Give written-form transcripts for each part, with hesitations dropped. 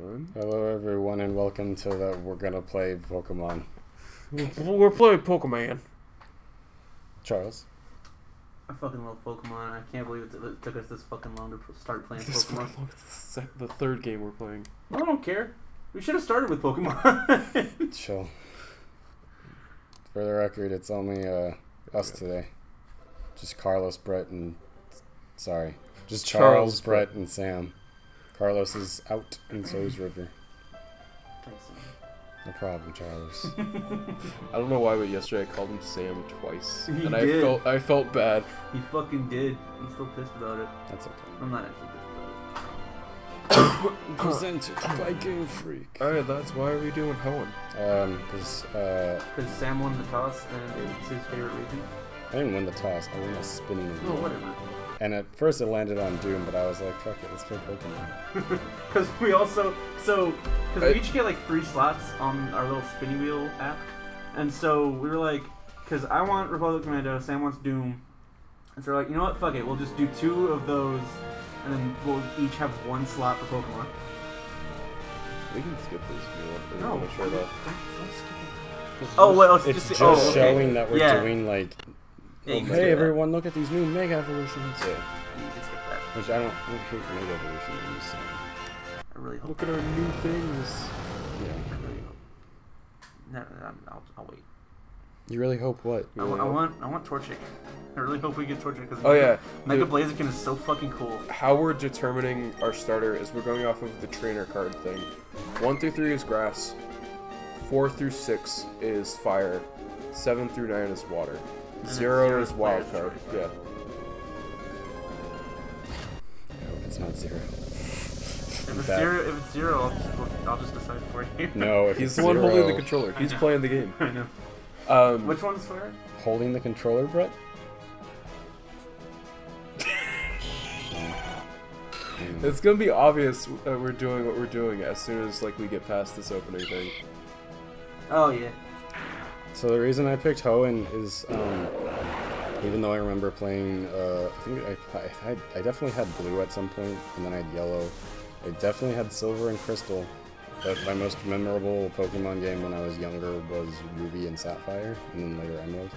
Hoenn. Hello everyone and welcome to the We're Gonna Play Pokemon. We're playing Pokemon. Charles. I fucking love Pokemon. I can't believe it took us this fucking long to start playing Pokemon. It's the third game we're playing. I don't care. We should have started with Pokemon. Chill. For the record, it's only us today. Just Carlos, Brett, and... Sorry. Just Charles, Brett, and Sam. Carlos is out, and so is River. Thanks, Sam. No problem, Charles. I don't know why, but yesterday I called him Sam twice, You and did. I felt bad. He fucking did. He's still pissed about it. That's okay. I'm not actually pissed about it. Presented by Game Freak. Alright, that's why are we doing Hoenn? Because Sam won the toss, and it's his favorite region. I didn't win the toss. I won a spinning wheel. Oh, whatever. And at first it landed on Doom, but I was like, fuck it, let's play Pokemon. Because we also, we each get like 3 slots on our little spinning wheel app. And so we were like, because I want Republic Commando, Sam wants Doom. And so we're like, you know what, fuck it, we'll just do 2 of those, and then we'll each have 1 slot for Pokemon. We can skip this if you want. No, Want to show that? don't skip it. Oh, well, It's just okay. showing that we're Yeah. doing like, Yeah, you can skip hey that. everyone, look at these new Mega Evolutions. Yeah. You can skip that. Which I hate Mega Evolutions. So. I really hope. Look at our new things. Yeah. I really hope. No, I'll wait. You really hope what? I want Torchic. I really hope we get Torchic because Oh yeah. Mega Dude, Blaziken is so fucking cool. how we're determining our starter is we're going off of the trainer card thing. 1 through 3 is grass. 4 through 6 is fire. 7 through 9 is water. And 0 is is wild player's card. choice. Yeah. No, it's not 0. If it's That- zero, I'll just decide for you. No, if He's it's the one 0, holding the controller. He's know. playing the game. I know. Which one's fire? Holding the controller, Brett? It's gonna be obvious we're doing what we're doing as soon as like we get past this opening thing. Oh yeah. So the reason I picked Hoenn is, even though I remember playing, I think I definitely had blue at some point, and then I had yellow. I definitely had silver and crystal, but my most memorable Pokemon game when I was younger was Ruby and Sapphire, and then later Emerald.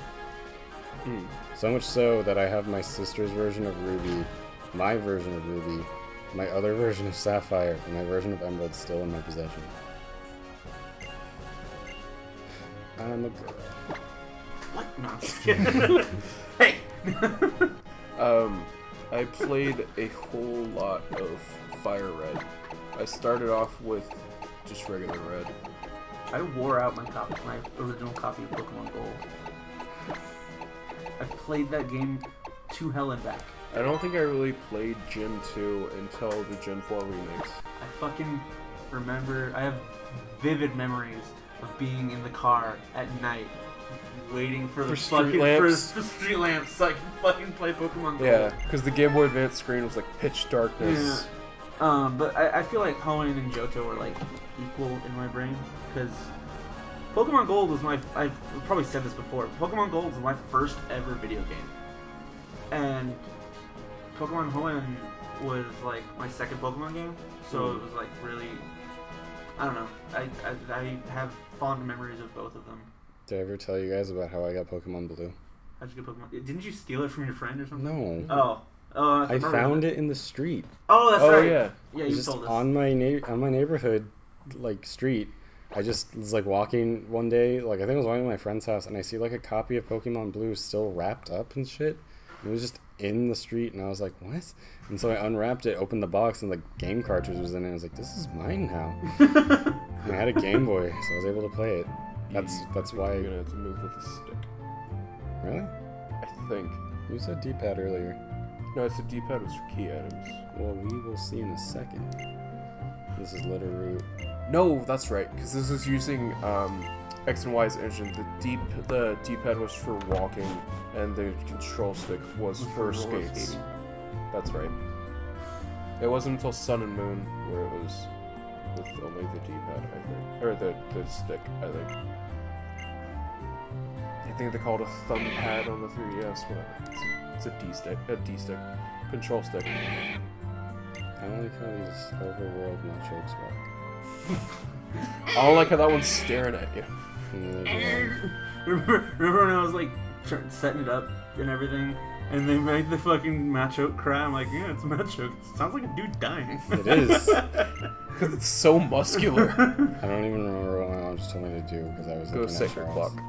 So much so that I have my sister's version of Ruby, my version of Ruby, my other version of Sapphire, and my version of Emerald still in my possession. I'm a girl. What? No, I'm just kidding. Hey. I played a whole lot of Fire Red. I started off with just regular red. I wore out my original copy of Pokemon Gold. I've played that game to hell and back. I don't think I really played Gen 2 until the Gen 4 remix. I fucking remember. I have vivid memories of being in the car at night, waiting for the street fucking lamps. for street lamps so I can fucking play Pokemon Gold. Yeah, because the Game Boy Advance screen was like pitch darkness. Yeah. But I feel like Hoenn and Johto are like equal in my brain because Pokemon Gold was I've probably said this before. Pokemon Gold was my first ever video game, and Pokemon Hoenn was like my second Pokemon game. So it was like really, I don't know. I have fond memories of both of them. Did I ever tell you guys about how I got Pokemon Blue? How'd you get Pokemon? Didn't you steal it from your friend or something? No. Oh, I found it in the street. Oh, that's Oh right. yeah. Yeah, It you was just told us. on my neighborhood, like street. I just was like walking one day, like I think I was walking to my friend's house, and I see like a copy of Pokemon Blue still wrapped up and shit. And it was just in the street, and I was like, what? And so I unwrapped it, opened the box, and the game cartridge was in it. And I was like, this is mine now. And I had a Game Boy, so I was able to play it. That's why. You're gonna have to move with the stick. Really? I think. You said D-pad earlier. No, it's the D-pad was for key items. Well, we will see in a second. This is letter root. No, that's right, because this is using X and Y's engine. The D-pad was for walking, and the control stick was for roller skates. skating. That's right. It wasn't until Sun and Moon where it was with only the D-pad, I think, or the stick, I think. I think they called it a thumb pad on the 3DS. Whatever. It's a D-stick, control stick. I don't like how these overworld nachos work. I don't like how that one's staring at you. Remember when I was like setting it up and everything, and they made the fucking Machoke cry? I'm like, yeah, it's Machoke. It sounds like a dude dying. It is. Because it's so muscular. I don't even remember what my mom just told me to do because I was Go looking set at your Charles. clock.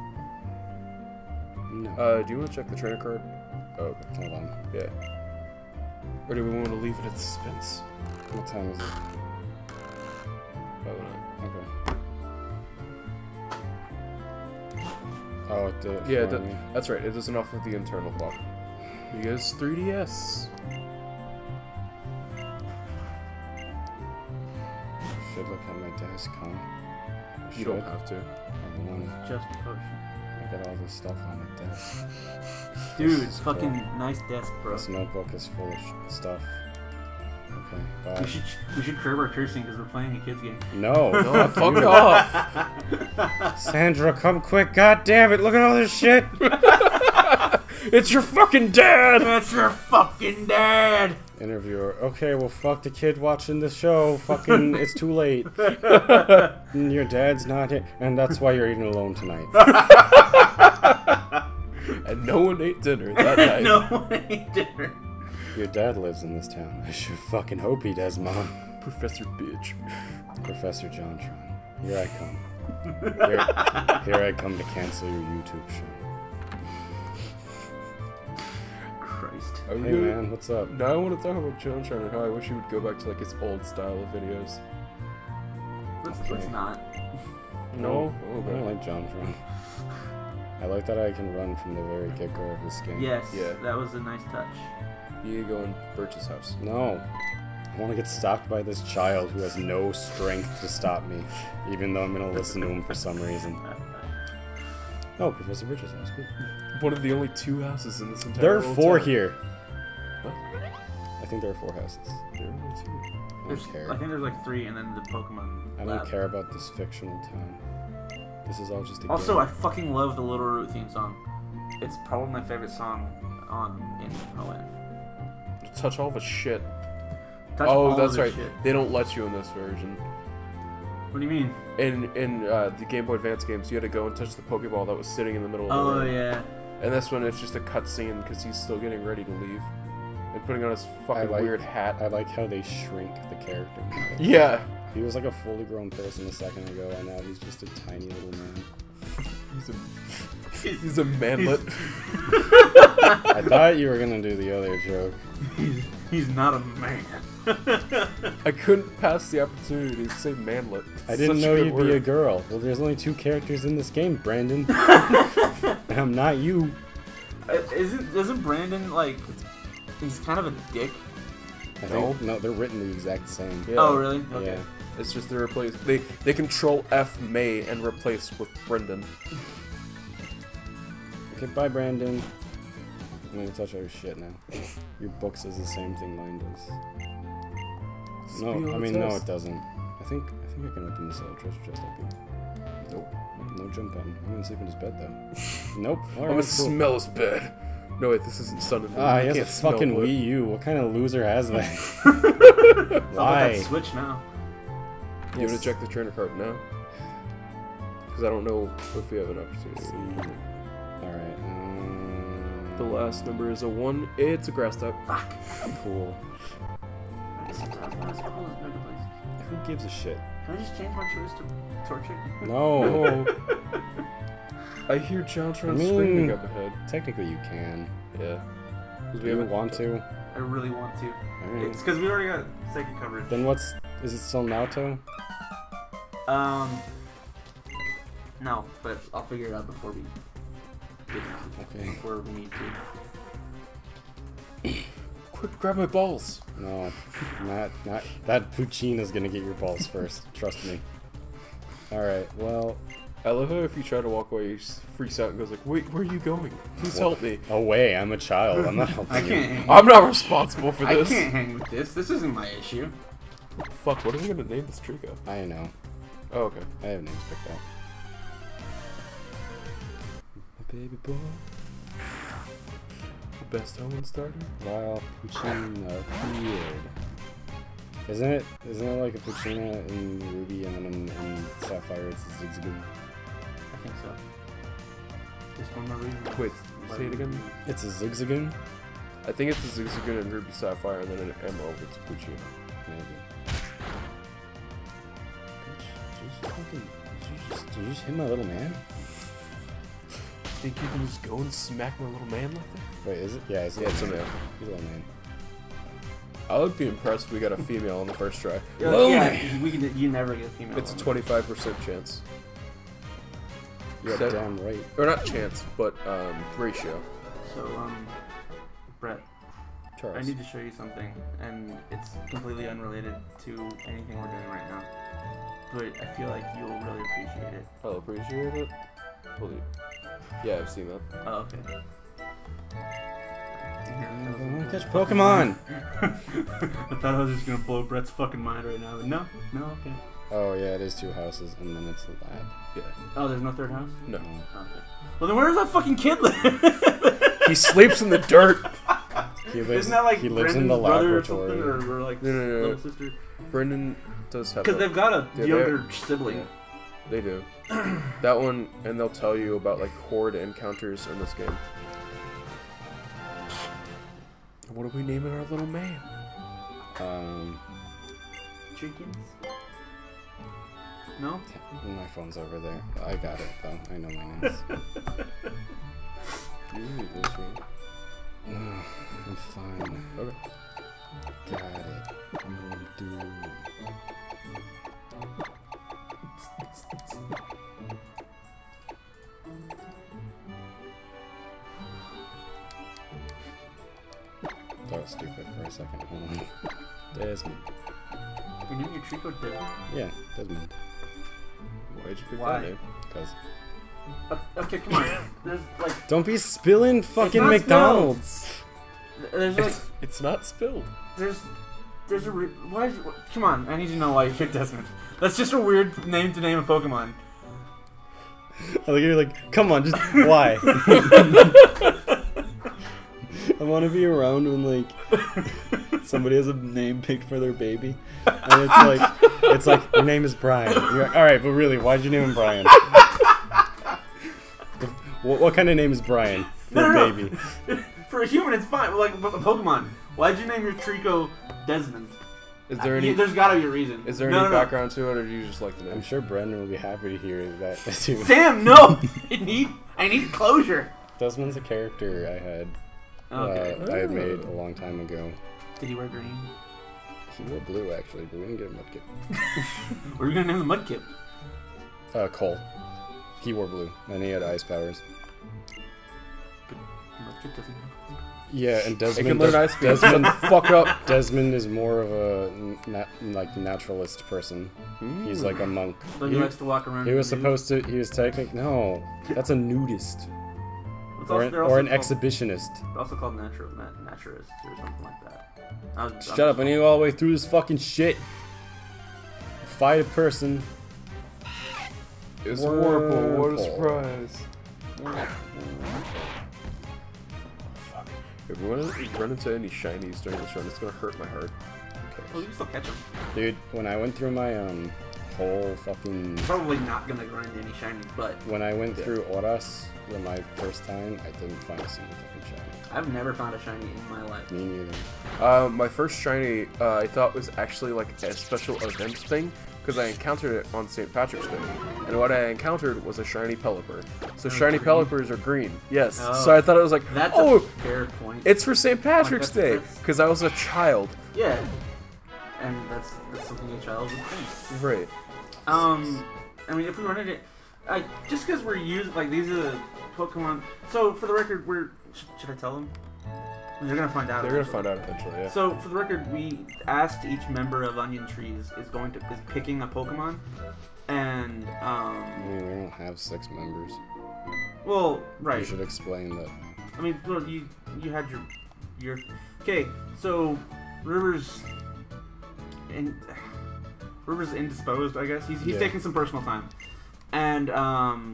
No. Do you want to check the trainer card? Oh, okay. Hold on. Yeah. Or do we want to leave it in suspense? What time is it? Probably not. Okay. Oh, it did. Yeah, for me. that's right. It doesn't offer the internal clock. Because 3DS. Should look at my desk, huh? You don't have to. I want Just a potion. look at all this stuff on my desk. Dude, This it's is fucking cool. nice desk, bro. This notebook is full of stuff. Okay, bye. We should curb our cursing because we're playing a kids game. No. No, fuck off. Sandra, come quick. God damn it. Look at all this shit. It's your fucking dad! That's your fucking dad! Interviewer. Okay, well, fuck the kid watching the show. Fucking, it's too late. And your dad's not here. And that's why you're eating alone tonight. And no one ate dinner that night. No one ate dinner. Your dad lives in this town. I sure fucking hope he does, Mom. Professor Bitch. Professor Jontron. Here I come. Here I come to cancel your YouTube show. Christ. Are we Hey, gonna- man, what's up? Now I want to talk about Jontron and how I wish he would go back to like his old style of videos. Let's not. No? I Oh, don't okay. like Jontron. I like that I can run from the very get-go of this game. Yes, Yeah. that was a nice touch. Diego and Birch's house. No. I want to get stopped by this child who has no strength to stop me, even though I'm going to listen to him for some reason. Oh, Professor Bridges' house. Cool. One of the only 2 houses in this entire There are little 4 town. here. What? I think there are 4 houses. There are only 2. I There's, don't care. I think there's like 3 and then the Pokemon I lab. don't care about this fictional town. This is all just a Also, game. I fucking love the Little Root theme song. It's probably my favorite song in Hoenn. Touch all the shit. Touch Oh, all that's of this right. shit. They don't let you in this version. What do you mean? In the Game Boy Advance games, you had to go and touch the Pokeball that was sitting in the middle of the Oh room. yeah. And this one, it's just a cutscene because he's still getting ready to leave. And putting on his fucking like- weird hat. I like how they shrink the character. Yeah. He was like a fully grown person a second ago, and now he's just a tiny little man. He's a manlet. I thought you were gonna do the other joke. He's not a man. I couldn't pass the opportunity to say manlet. It's I didn't such know good you'd word. be a girl. Well, there's only 2 characters in this game, Brandon. And I'm not you. Isn't Brandon like? He's kind of a dick. I think, no, they're written the exact same. Yeah. Oh really? Okay. Yeah. It's just they replace they control F May and replace with Brendan. Okay, bye, Brandon. I'm gonna touch all your shit now. Your book says the same thing mine does. No, Spiel I mean, no, test. it doesn't. I think I can open this little treasure chest up here. Nope. No jump button. I'm gonna sleep in his bed though. Nope. I'm Alright, gonna cool. smell his bed. No wait, this isn't Sun and Moon. Ah, You he has a can't smell fucking wood. Wii U. What kind of loser has that? It's all about Why? that Switch now. You want to check the trainer card now? Because I don't know if we have an opportunity. Alright. The last number is a 1. It's a grass type. Fuck. Cool. Sometimes when I scroll those mega places. Who gives a shit? Can I just change my choice to torture? No. Oh. I hear Jontron I mean- screaming up ahead. Technically, you can. Yeah. Do you want to? I really want to. Alright. It's because we already got second coverage. Then what's? Is it still Naoto? No, but I'll figure it out before we Okay. before we need to. Quick, grab my balls. No, not that Puccina's gonna get your balls first. Trust me. All right. Well, I love how if you try to walk away, he just freaks out and goes like, "Wait, where are you going? Please help me." away. I'm a child. I'm not helping I you. can't. Hang. I'm not responsible for I this. can't hang with this. This isn't my issue. Fuck, what are we gonna name this Trico? I know. Oh, okay. I have names picked out. Baby boy. The best Hoenn starter? While Puccina appeared. Isn't it like a Puccina in Ruby and then Sapphire, it's a Zigzagoon. I think so. Just for no reason. Wait, say it again. It's a Zigzagoon? I think it's a Zigzagoon and Ruby Sapphire, and then an Emerald. It's Pucci. Maybe. Did you just hit my little man? Think you can just go and smack my little man like that? Wait, is it? Yeah, it's a Yeah, little it's a man. male. He's a little man. I would be impressed if we got a female on the first try. Yeah, you never get a female. It's a 25% chance. You're Set- damn right. Or not chance, but ratio. So, Brett, Charles. I need to show you something, and it's completely unrelated to anything we're doing right now. But I feel like you'll really appreciate it. I'll appreciate it. Holy. Yeah, I've seen that. Oh, okay. I want to catch Pokemon! I thought I was just gonna blow Brett's fucking mind right now, but no, okay. Oh yeah, it is 2 houses, and then it's a lab. Yeah. Oh, there's no third house? No. Oh, okay. Well, then where does that fucking kid live? He sleeps in the dirt. He lives, Isn't that like he lives Brendan's in the brother laboratory. or something, or like No. little sister? Brendan does have. Because they've got a Yeah, younger sibling. Yeah, they do. That one, and they'll tell you about like horde encounters in this game. What are we naming our little man? Chickens? No? My phone's over there. I got it though. I know my names. You need this, right? No, I'm fine. Okay. Got it. I'm gonna do. That was stupid for a second. Hold on. Desmond. Your name your Trico Desmond? Yeah, Desmond. Why'd you pick Why? that name? Cause. Okay, come on. There's like. Don't be spilling fucking not McDonald's. There's like. It's not spilled. There's a. Why? Come on, I need to know why you picked Desmond. That's just a weird name to name a Pokemon. I look at you like, come on, just why? I want to be around when like somebody has a name picked for their baby, and it's like your name is Brian. You're like, all right, but really, why'd you name him Brian? What kind of name is Brian for a baby? For a human, it's fine. But like a Pokemon, why'd you name your Trico Desmond? Is there any? There's gotta be a reason. Is there any background to it, or do you just like the name? I'm sure Brendan will be happy to hear that too. Sam, no! I need closure. Desmond's a character I had. Okay. I had made a long time ago. Did he wear green? He wore blue actually, but we didn't get a mudkip. What are you gonna name the Mudkip? Cole. He wore blue, and he had ice powers. Mudkip doesn't have. Yeah, and It Desmond. can learn ice speed. Desmond, Fuck up. Desmond is more of a naturalist person. He's like a monk. So he likes to walk around. He was nude? supposed to. He was technically no. That's a nudist It's or also- an, they're or an also called- exhibitionist. They're also called naturalists or something like that. Shut up! I need to go all the way through this fucking shit. Fight a person. It's Warple. What a Warple. surprise. Fuck. If we run into any shinies during this run, it's gonna hurt my heart. Well, you can still catch them. Dude, when I went through my whole fucking Probably not gonna grind any shinies, but when I went through Oras for my first time, I didn't find a single fucking shiny. I've never found a shiny in my life. Me neither. My first shiny, I thought was actually like a special event thing, because I encountered it on St. Patrick's Day, and what I encountered was a shiny Pelipper. So shiny green? Pelipers are green, yes. Oh. So I thought it was like, That's oh, a fair point. it's for St. Patrick's Day, that's- because I was a child. Yeah, and that's something a child would think. Right. I mean, if we run it, just because we're using like these are the Pokemon. So for the record, should I tell them? They're gonna find out. They're gonna eventually. find out eventually, yeah. So for the record, we asked each member of Onion Trees is picking a Pokemon, and I mean, we don't have 6 members. well, right. You should explain that. I mean, well, you had your okay. So River's indisposed, I guess. He's Yeah. taking some personal time, and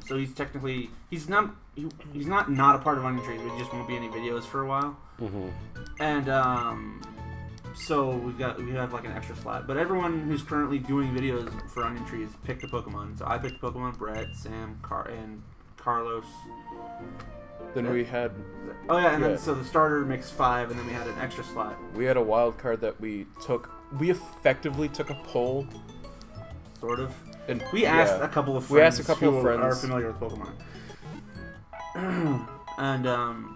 so he's technically he's not a part of Onion Trees. But he just won't be any videos for a while. Mm-hmm. And So we have like an extra slot. But everyone who's currently doing videos for Onion Trees picked a Pokemon. So I picked Pokemon Brett, Sam, and Carlos. Then we had... Oh yeah, and then so the starter makes 5, and then we had an extra slot. We had a wild card that we took... We effectively took a poll. Sort of. And we asked a couple of friends. We asked a couple of friends who are familiar with Pokemon. And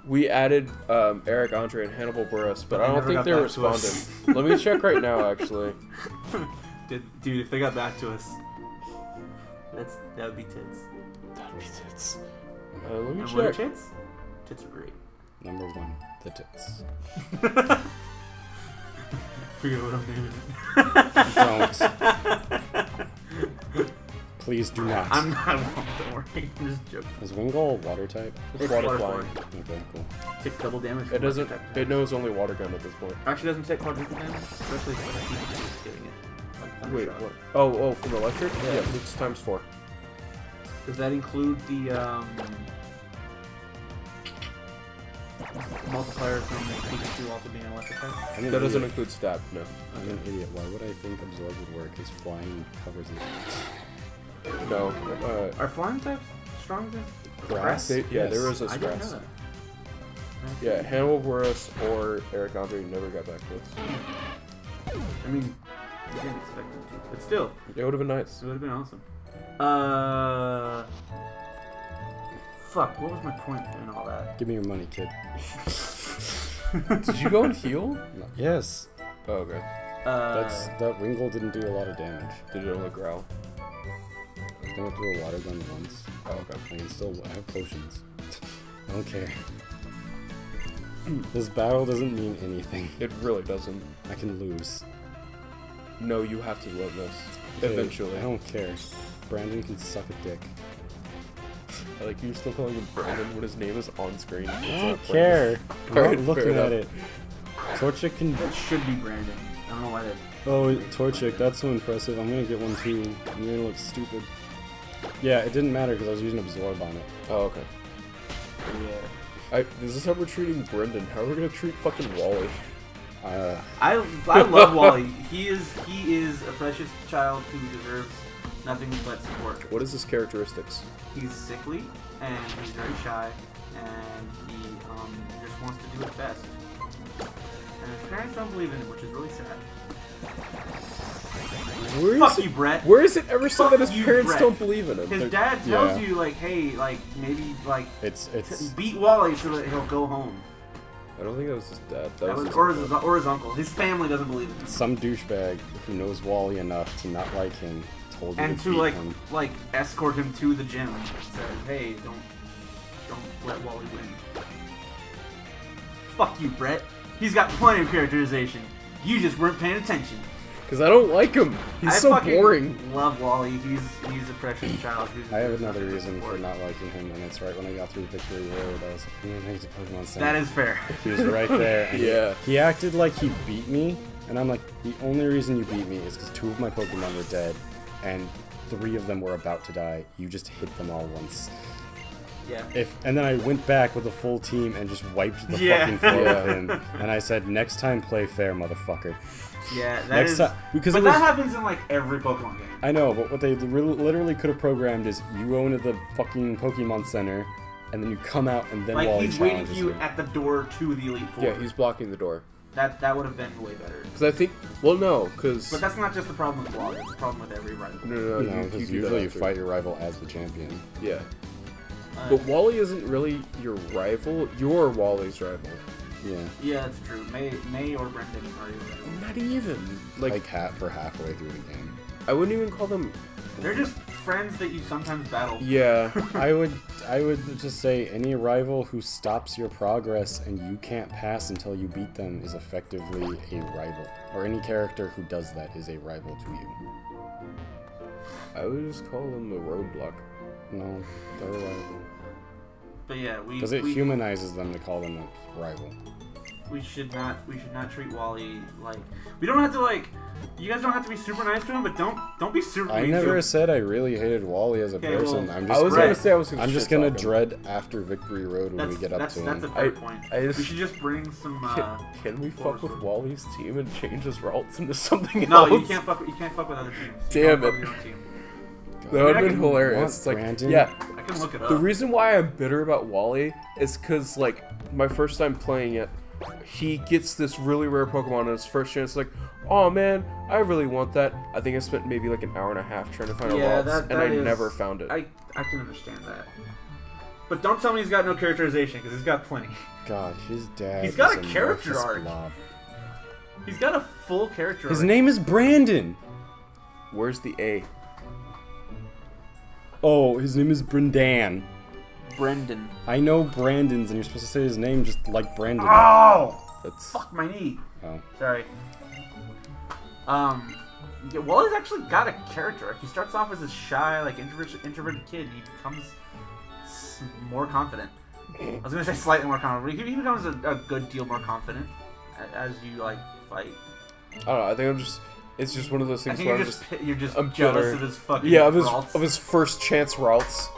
we added Eric Andre and Hannibal Burris, but I don't think they responded. Let me check right now, actually. Dude, if they got back to us, that would be tits. That would be tits. Let me check. What are tits? Tits are great. Number 1, the tits. Forget what I'm naming it. Don't. Please do not. I'm not. Don't worry. I'm just joking. Is Wingull water type? It's water flying. Okay, cool. Takes double damage. It doesn't. It knows only water gun at this point. Actually, doesn't take quadruple damage, especially if he's getting it. Like Wait, what? Oh, from electric? Yeah, it's times 4. Does that include the multiplier from Pikachu also being an electric type? That doesn't include stab, no. I'm an idiot. Why would I think Absorb would work? Because flying covers it. No. Are flying types stronger? Grass? Yeah, there was a I didn't know grass. that. Yeah, Hannibal Burris or Eric Andre never got back to us. I mean, you didn't expect them to, but still, It would have been nice. it would have been awesome. Fuck, what was my point in all that? Give me your money, kid. Did you go and heal? No. Yes. Oh, okay. That Wingull didn't do a lot of damage. Did it only growl? I think I threw a water gun once. Oh, okay. I can still. I have potions. I don't care. This battle doesn't mean anything. It really doesn't. I can lose. No, you have to win this. Okay, Eventually. I don't care. Brandon can suck a dick. I like you're still calling him Brandon when his name is on screen. I don't care. I'm Alright, not looking fair at enough. it. Torchic can. That should be Brandon. I don't know why that. Oh, Torchic, that's so impressive. I'm gonna get one too. I'm gonna look stupid. Yeah, it didn't matter because I was using Absorb on it. Oh, okay. Yeah. Is this how we're treating Brendan? How are we gonna treat fucking Wally? I love Wally. He is a precious child who deserves nothing but support. What is his characteristics? He's sickly and he's very shy and he just wants to do his best. And his parents don't believe in him, which is really sad. Fuck you, Brett. Where is it ever said Fuck that his you, parents Brett. don't believe in him? His They're- dad tells Yeah. you like, hey, like maybe like It's beat Wally so that he'll go home. I don't think that was his dad. That was, his or his uncle. His family doesn't believe in him. some douchebag who knows Wally enough to not like him told you And to to beat him. like escort him to the gym. Said, hey, don't let Wally win. Fuck you, Brett. He's got plenty of characterization. You just weren't paying attention. Because I don't like him. He's I so fucking boring. love Wally. He's a precious child. I have another reason for not liking him, and it's right when I got through Victory Road. I was like, I'm gonna to Pokemon Center. That is fair. He was right there. And Yeah. He acted like he beat me, and I'm like, the only reason you beat me is because 2 of my Pokemon were dead, and 3 of them were about to die. You just hit them all once. Yeah. And then I went back with a full team and just wiped the Yeah. fucking floor Yeah. with him. And I said, next time play fair, motherfucker. Yeah, that Next is. time, because But it was. that happens in like every Pokemon game. I know, but what they literally could have programmed is you go into the fucking Pokemon Center, and then you come out, and then Like Wally he's waiting for challenges you you. at the door to the Elite Four. Yeah, he's blocking the door. That would have been way better. Because I think... Well, no, because... But that's not just the problem with Wally. It's a problem with every rival. No, No, because do that usually you after. fight your rival as the champion. Yeah. But Wally isn't really your rival. You're Wally's rival. Yeah. Yeah, that's true. May or Brendan are your rival. Not even. Like for halfway through the game. I wouldn't even call them... They're just friends that you sometimes battle. Yeah. I would just say any rival who stops your progress and you can't pass until you beat them is effectively a rival. Or any character who does that is a rival to you. I would just call them a roadblock. No, they're a rival. But yeah, Because it humanizes them to call them a rival. we should not treat Wally like we don't have to like. You guys don't have to be super nice to him, but don't be super. I never said I really hated Wally as a person. Well, I'm just gonna dread after Victory Road when we get up to him. That's a fair point. We should just bring some. Can we fuck with Wally's team and change his routes into something else? No, you can't fuck with other teams. Damn it. That would have been hilarious. It's like, yeah. I can look it up. The reason why I'm bitter about Wally is because, like, my first time playing it, he gets this really rare Pokemon on his first chance. Like, oh man, I really want that. I think I spent maybe like an hour and a half trying to find a Waltz, and I never found it. I can understand that. But don't tell me he's got no characterization, because he's got plenty. God, his dad. He's got a character arc. He's got a full character arc. His name is Brandon. Where's the A? Oh, his name is Brendan. Brendan. I know Brandon's, and you're supposed to say his name just like Brandon. Oh! That's... Fuck my knee. Oh. Sorry. Yeah, Wally's actually got a character arc. He starts off as a shy, like, introverted kid. He becomes more confident. I was gonna say slightly more confident, but he becomes a good deal more confident as you, like, fight. I don't know, I think it's just one of those things where you're just jealous of his fucking of his first chance routes.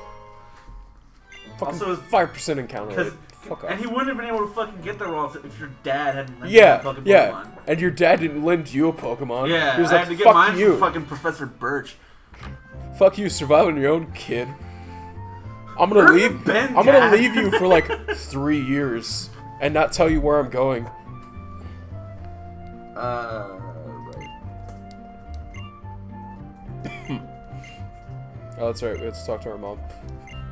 Fucking also, 5% encounter rate. Fuck off. And he wouldn't have been able to fucking get the routes if your dad hadn't lent you a fucking yeah. Pokemon. And your dad didn't lend you a Pokemon. Yeah, he was I like, had to get fuck mine you. from fucking Professor Birch. Fuck you, survive on your own, kid. I'm gonna leave you for like 3 years and not tell you where I'm going. Right. Oh, that's right. We have to talk to our mom.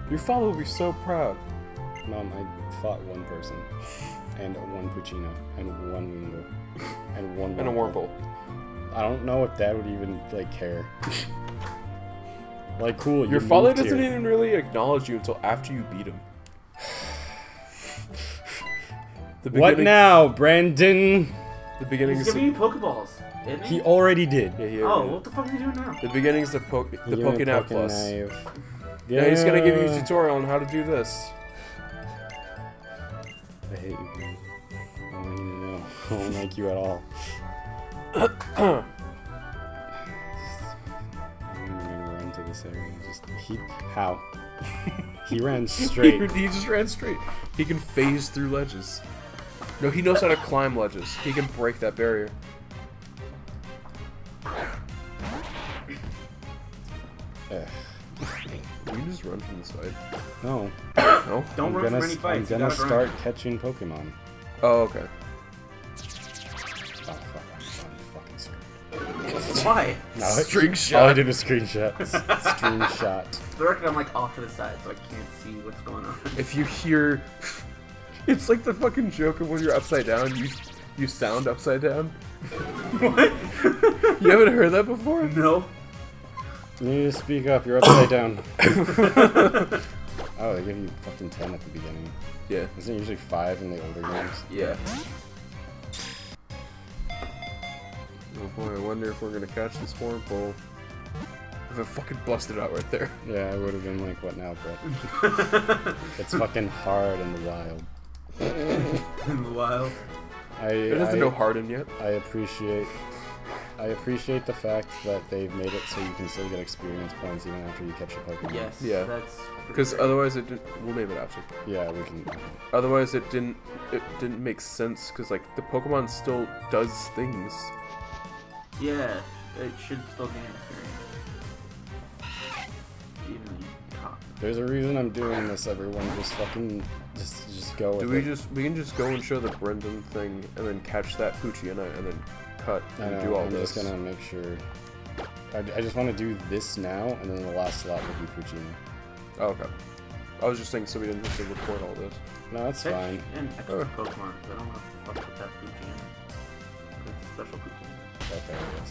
Your father will be so proud. Mom, I fought one person, and one Puccino, and one Wingull, and one and a Wurmple. I don't know if Dad would even like care. Like, cool. Your father doesn't even really acknowledge you until after you beat him. What now, Brandon? The beginning He's is giving you Pokeballs, isn't he? He already did. Yeah, he Oh, what the fuck is he doing now? The beginning is the Pokénav Plus. Yeah, he's gonna give you a tutorial on how to do this. I hate you, man. I don't want you to know. I don't like you at all. I'm gonna run to this area. How? He ran straight. He just ran straight. He can phase through ledges. No, he knows how to climb ledges. He can break that barrier. Can you just run from the side? No. No? Don't run from any fights. I'm gonna start catching Pokemon. Oh, okay. Oh, fuck. I'm fucking screwed. Why? No, String shot. All I did was screenshot. Screenshot. The record, I'm like off to the side, so I can't see what's going on. If you hear... It's like the fucking joke of when you're upside down, you sound upside down. What? You haven't heard that before? No. You need to speak up, you're upside down. Oh, they give you fucking 10 at the beginning. Yeah. Isn't it usually 5 in the older games? Yeah. Oh boy, I wonder if we're gonna catch this Wurmple. If it fucking busted out right there. Yeah, I would have been like, what now, Brett? It's fucking hard in the wild. In the wild. It doesn't know Harden yet. I appreciate the fact that they've made it so you can still get experience points even after you catch a Pokemon. Yes. Yeah. That's because otherwise it didn't. We'll name it after. Yeah, we can. Otherwise it didn't make sense because like the Pokemon still does things. Yeah, it should still gain experience. Even top. There's a reason I'm doing this. Everyone, just fucking just go with it. We can just go and show the Brendan thing and then catch that Poochyena and then cut and do all I'm this. just gonna make sure. I just want to do this now, and then the last slot will be Puccino. Oh, okay. I was just saying so we didn't have to record all this. No, that's fine. And extra Pokemon, because I don't want to fuck with that Poochyena. It's a special Poochyena. Okay, I guess.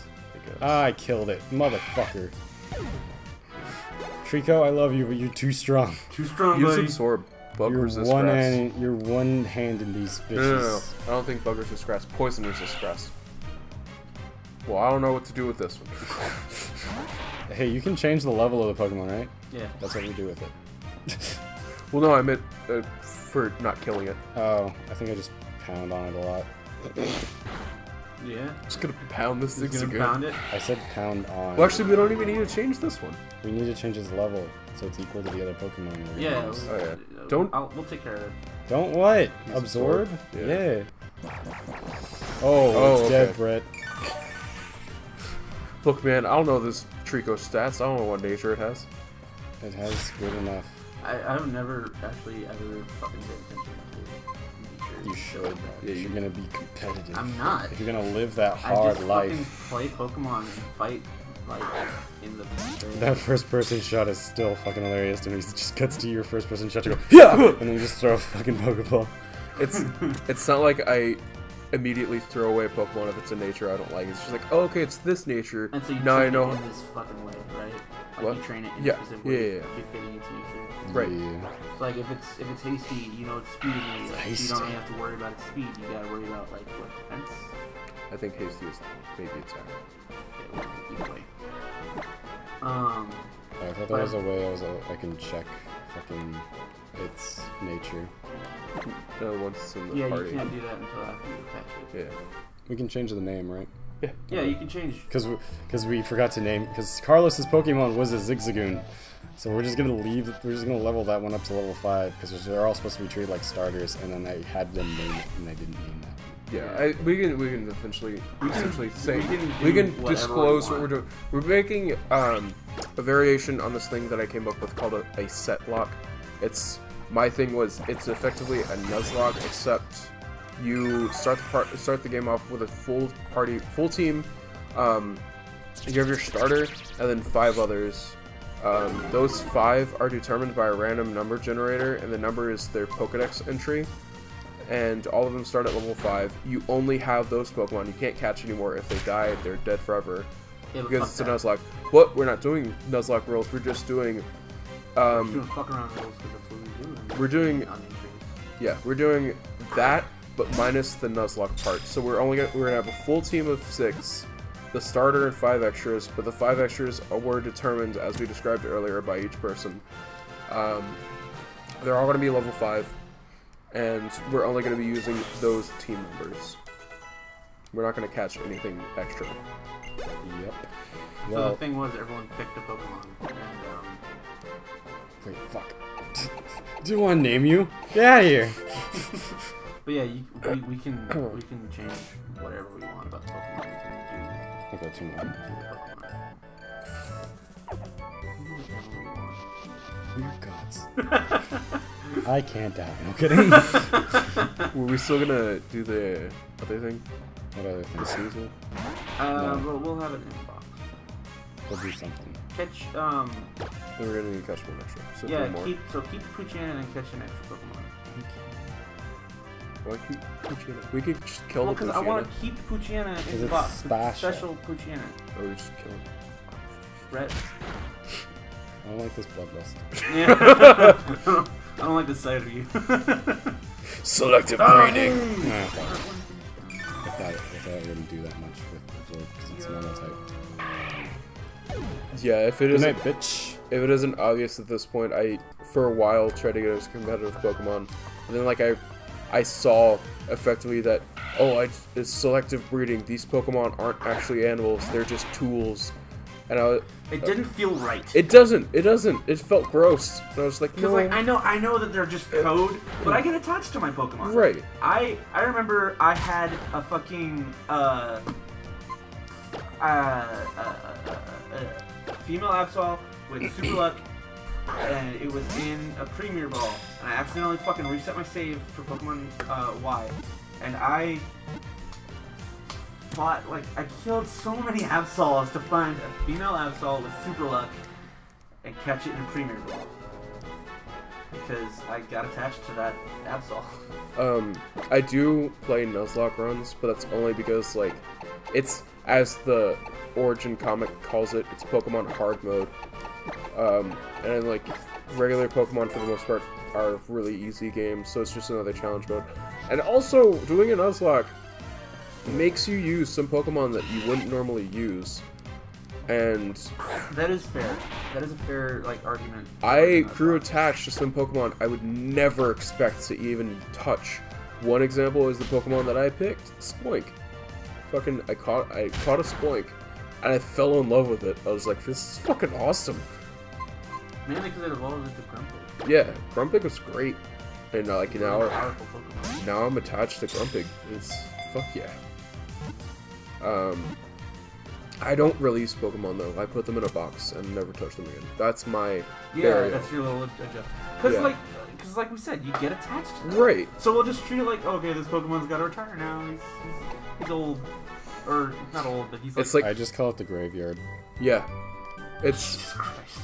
I I killed it, motherfucker. Trico, I love you, but you're too strong. Too strong, Use buddy. Absorb. Bug You're resist grass. You're one hand in these fishes. No. I don't think bug resist grass. Poison resist grass. Well, I don't know what to do with this one. Hey, you can change the level of the Pokemon, right? Yeah. That's what we do with it. Well, no, I meant for not killing it. Oh, I think I just pound on it a lot. Yeah. Just gonna pound this He's gonna Zigzagoon. pound it. I said pound on. Well, actually, we don't even need to change this one. We need to change his level so it's equal to the other Pokemon. we're Yeah. gonna use. Oh, yeah. Don't- We'll take care of it. Don't what? Use Absorb? absorb? Yeah. Yeah. Oh, it's okay. dead, Brett. Look, man, I don't know this Trico stats. I don't know what nature it has. It has good enough. I've never actually ever fucking paid attention to nature. You should. Yeah, If you're gonna be competitive. I'm not. If you're gonna live that I hard just life. fucking play Pokemon and fight like in the. That first person shot is still fucking hilarious to me. It just cuts to your first person shot to go, yeah! And then you just throw a fucking Pokeball. It's not like I immediately throw away a Pokemon if it's a nature I don't like. It's just like, oh, okay, it's this nature. And so you now I train know. it in this fucking way, right? Like What? you train it in Yeah. a specific Yeah, way, yeah, befitting its nature. Right. Yeah. So like if it's hasty, you know it's speed, and you Hasty. don't really have to worry about its speed. You gotta worry about like what defense. I think hasty is maybe attack. Okay, well, either way. I thought there was a way I can check fucking its nature. Once it's in the Yeah, party. you can't do that until after you catch it. Yeah. We can change the name, right? Yeah, you can change. Because we forgot to name, because Carlos's Pokemon was a Zigzagoon. So we're just gonna level that one up to level 5, because they're all supposed to be treated like starters, and then I had them name it, and I didn't name that. Yeah, we can essentially say do we can whatever disclose we what we're want. doing. We're making a variation on this thing that I came up with called a set lock. My thing was it's effectively a Nuzlocke, except you start the game off with a full team. You have your starter and then 5 others. Those 5 are determined by a random number generator, and the number is their Pokedex entry. And all of them start at level 5. You only have those Pokemon. You can't catch anymore. If they die, they're dead forever. Yeah, but Because it's a fuck that. Nuzlocke. But we're not doing Nuzlocke rules. We're just doing. We're doing fuck around rules because that's what we do. We're doing- on injuries. Yeah, we're doing that, but minus the Nuzlocke part. So we're gonna have a full team of 6, the starter and 5 extras. But the 5 extras were determined, as we described earlier, by each person. They're all gonna be level 5. And we're only going to be using those team members. We're not going to catch anything extra. Yep. So Well, the thing was, everyone picked a Pokemon, and wait, fuck. Do you want to name you? Get out of here! but yeah, we can change whatever we want about the Pokemon. We I'll go 2 more. can do Weird gods. I can't die. No kidding. Were we still going to do the other thing? What other The things? season? Pokemon. We'll have it in the box. We'll do something. Catch Then we're going to need to catch one extra. So yeah, 3 more. keep Poochyena and catch an extra Pokemon. Why keep Poochyena? We could just kill Well, the because I want Poochyena. to keep Poochyena in the it's box. It's special. special Poochyena. Or we just kill him. Brett. I don't like this bloodlust. Yeah. I don't like the sight of you. Selective breeding! Nah, fuck. I thought it wouldn't do that much with Absorb because it's normal type. Yeah, if it Good isn't, night, bitch. if it isn't obvious at this point, I, for a while, tried to get as competitive Pokemon. And then, like, I saw effectively that, oh, it's selective breeding. These Pokemon aren't actually animals. They're just tools. And It didn't feel right. it doesn't. It felt gross. And I was like, Because no. like I know that they're just code, but I get attached to my Pokemon. Right. I remember I had a fucking female Absol with Super Luck, and it was in a Premier Ball, and I accidentally fucking reset my save for Pokemon Y, and I fought, like, I killed so many Absols to find a female Absol with Super Luck and catch it in a Premier Ball. Because I got attached to that Absol. I do play Nuzlocke runs, but that's only because, like, it's, as the Origin comic calls it, it's Pokemon hard mode. And, like, regular Pokemon, for the most part, are really easy games, so it's just another challenge mode. And also, doing a Nuzlocke makes you use some Pokemon that you wouldn't normally use. And That is fair. That is a fair, like, argument. I grew attached to some Pokemon I would never expect to even touch One example is the Pokemon that I picked, Spoink. Fucking, I caught a Spoink, and I fell in love with it. I was like, this is fucking awesome. Mainly because it evolved into Grumpig. Yeah, Grumpig was great, and like Powerful Pokemon. now I'm attached to Grumpig. It's fuck yeah. I don't release Pokemon though. I put them in a box and never touch them again. That's my barrier. That's your little adjustment. Because like we said, you get attached to them. Right. So we'll just treat it like, okay, this Pokemon's got to retire now. He's old, or not old, but he's like. It's like I just call it the graveyard. yeah. It's Jesus Christ.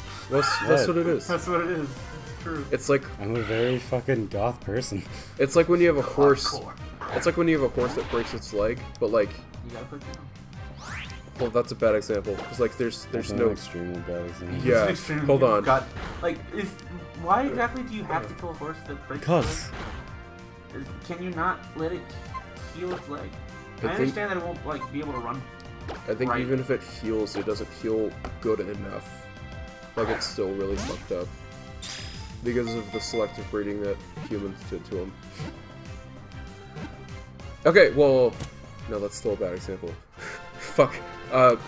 that's what it is. That's what it is. It's true. It's like I'm a very fucking goth person. it's like when you have a horse. Hardcore. It's like when you have a horse that breaks its leg, but like, You gotta put it down. well, that's a bad example. Cause like there's That's no an extremely bad example. Yeah, It's an extreme- hold on. God, like, why exactly do you have to kill a horse that breaks Because its leg? Can you not let it heal its leg? I think- understand that it won't like be able to run. I think Right. even if it heals, it doesn't heal good enough. Like it's still really fucked up because of the selective breeding that humans did to them. Okay, well, no, that's still a bad example. Fuck.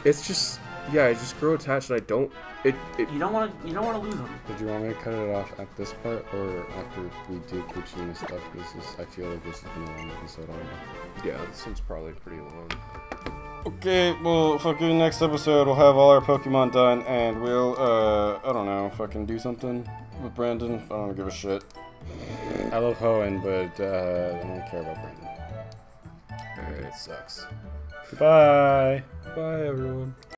It's just yeah, I just grow attached and I don't. It You don't want to lose them. did you want me to cut it off at this part or after we do Kuchina stuff? I feel like this has been a long episode already. yeah, this one's probably pretty long. Okay, well, fucking next episode we'll have all our Pokemon done and we'll, I don't know, fucking do something with Brandon. I don't give a shit. I love Hoenn, but, I don't care about Brandon. It sucks. Bye! Bye, everyone.